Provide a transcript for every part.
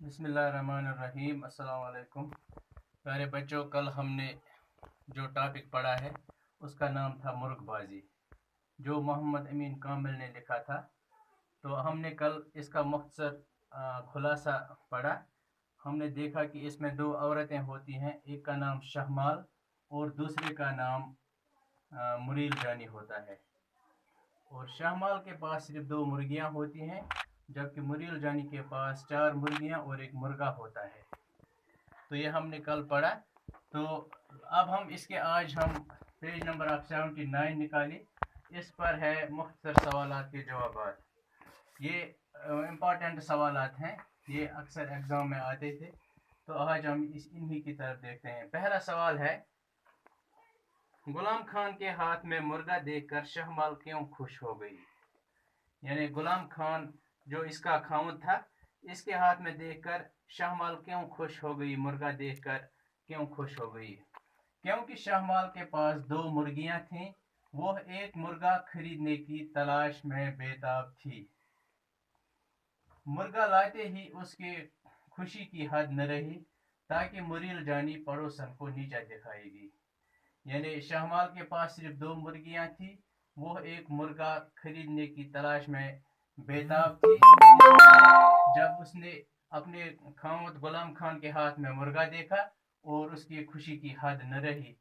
बिस्मिल्लाहिर्रहमानिर्रहीम। अस्सलाम वालेकुम। प्यारे बच्चों, कल हमने जो टॉपिक पढ़ा है उसका नाम था मुर्गबाजी, जो मोहम्मद अमीन कामिल ने लिखा था। तो हमने कल इसका मुख्तसर खुलासा पढ़ा। हमने देखा कि इसमें दो औरतें होती हैं, एक का नाम शहमाल और दूसरे का नाम मुरील जानी होता है। और शहमाल के पास सिर्फ 2 मुर्गियां होती हैं, जबकि मुरील जानी के पास 4 मुर्गियां और एक मुर्गा होता है। तो ये हमने कल पढ़ा। तो अब आज हम पेज नंबर 79 निकालें। इस पर है मुख्तसर सवालात के जवाब। ये इम्पॉर्टेंट सवालात हैं, ये अक्सर एग्ज़ाम में आते थे। तो आज हम इन्हीं की तरफ देखते हैं। पहला सवाल है, गुलाम खान के हाथ में मुर्गा देखकर शहमाल क्यों खुश हो गई? यानी गुलाम खान जो इसका खाउंद था, इसके हाथ में देखकर शहमाल क्यों खुश हो गई? मुर्गा देखकर क्यों खुश हो गई? क्योंकि शहमाल के पास 2 मुर्गियां थीं। वो एक मुर्गा खरीदने की तलाश में बेताब थी। मुर्गा लाते ही उसके खुशी की हद न रही, ताकि मुरील जानी पड़ोसन को नीचा दिखाएगी। यानी शहमाल के पास सिर्फ 2 मुर्गियां थी, वो एक मुर्गा खरीदने की तलाश में बेताब थी। जब उसने अपने खामद गुलाम खान के हाथ में मुर्गा देखा और उसकी खुशी की हद न रही,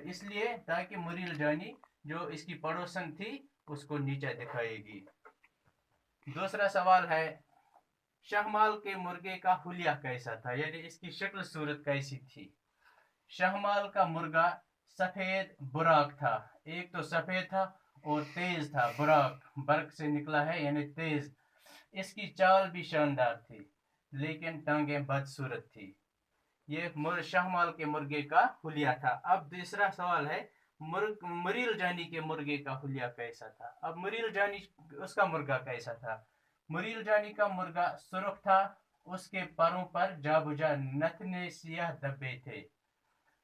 इसलिए ताकि मुरील जानी जो इसकी पड़ोसन थी उसको नीचा दिखाएगी। दूसरा सवाल है, शहमाल के मुर्गे का हुलिया कैसा था? यानी इसकी शक्ल सूरत कैसी थी? शहमाल का मुर्गा सफेद बुराक था। एक तो सफेद था और तेज था। बुराक बर्क से निकला है, यानी तेज। इसकी चाल भी शानदार थी, लेकिन टांगें बदसूरत थी। ये शहमाल के मुर्गे का हुलिया था। अब दूसरा सवाल है, मुरील जानी के मुर्गे का हुलिया कैसा था? अब मुरील जानी उसका मुर्गा कैसा था? मुरील जानी का मुर्गा सुर्ख था, उसके परों पर जाबुजा नथने सियाह धब्बे थे।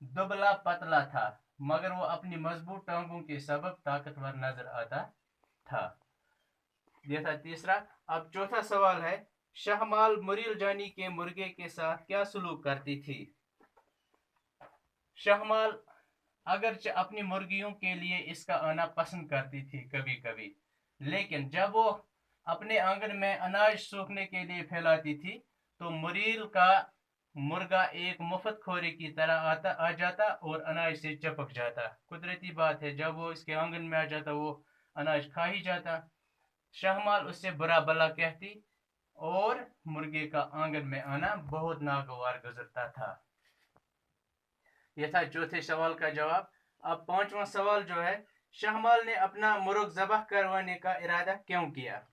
दुबला पतला था, मगर वो अपनी मजबूत टांगों के सबब ताकतवर नजर आता था। यह था तीसरा। अब चौथा सवाल है, शहमाल मुरील जानी के मुर्गे के साथ क्या सलूक करती थी? शहमाल अगरचे अपनी मुर्गियों के लिए इसका आना पसंद करती थी कभी कभी, लेकिन जब वो अपने आंगन में अनाज सूखने के लिए फैलाती थी, तो मुरील का मुर्गा एक मुफ्त खोरी की तरह आ जाता और अनाज से चपक जाता। कुदरती बात है, जब वो इसके आंगन में आ जाता वो अनाज खा ही जाता। शहमाल उससे बुरा भला कहती और मुर्गे का आंगन में आना बहुत नागवार गुजरता था। यह था चौथे सवाल का जवाब। अब पांचवा सवाल जो है, शहमाल ने अपना मुर्ग ज़बह करवाने का इरादा क्यों किया?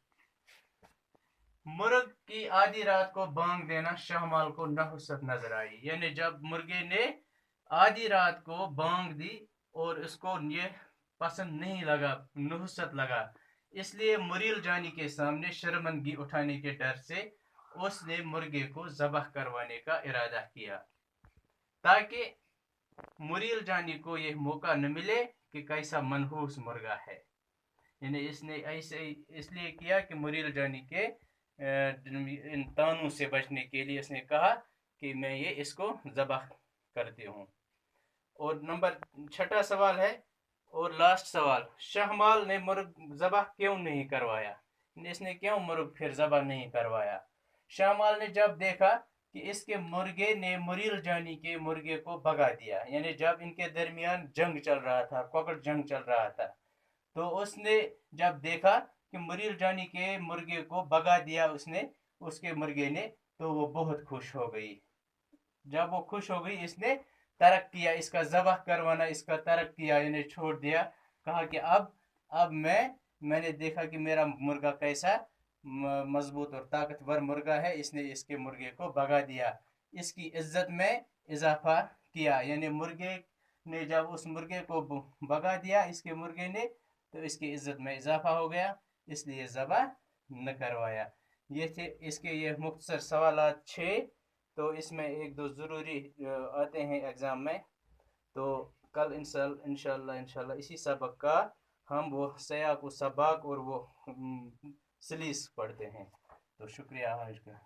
मुर्ग की आधी रात को बांग देना शहमाल को नहुसत नजर आई। यानी जब मुर्गे ने आधी रात को बांग दी और उसको ये पसंद नहीं लगा, नहुसत लगा, इसलिए मुरील जानी के सामने शर्मंदगी उठाने के डर से उसने मुर्गे को ज़बह करवाने का इरादा किया, ताकि मुरील जानी को यह मौका न मिले कि कैसा मनहूस मुर्गा है। यानी इसने ऐसे इसलिए किया कि मुरील जानी के इन तानों से बचने के लिए इसने कहा कि मैं ये इसको ज़बह करती हूँ। और नंबर 6 सवाल है और लास्ट सवाल, शहमाल ने मुर्ग ज़बह क्यों नहीं करवाया? इसने क्यों मुर्ग फिर ज़बह नहीं करवाया? शहमाल ने जब देखा कि इसके मुर्गे ने मुरील जानी के मुर्गे को भगा दिया, यानी जब इनके दरमियान जंग चल रहा था, कॉकट जंग चल रहा था, तो उसने जब देखा कि मुरील जानी के मुर्गे को भगा दिया उसने, उसके मुर्गे ने, तो वो बहुत खुश हो गई। जब वो खुश हो गई, इसने तर्क किया, इसका ज़बह करवाना इसका तर्क किया, यानी छोड़ दिया। कहा कि अब मैंने देखा कि मेरा मुर्गा कैसा मजबूत और ताकतवर मुर्गा है, इसने इसके मुर्गे को भगा दिया। इसकी इज्जत में इजाफा किया, यानी मुर्गे ने जब उस मुर्गे को भगा दिया इसके मुर्गे ने, तो इसकी इज्जत में इजाफा हो गया, इसलिए ज़बह न करवाया। ये थे इसके ये मुख्तसर सवालात 6। तो इसमें एक दो ज़रूरी आते हैं एग्ज़ाम में। तो कल इंशाल्लाह इसी सबक का हम वो सयाक व सबाक और वो सलीस पढ़ते हैं। तो शुक्रिया आज का।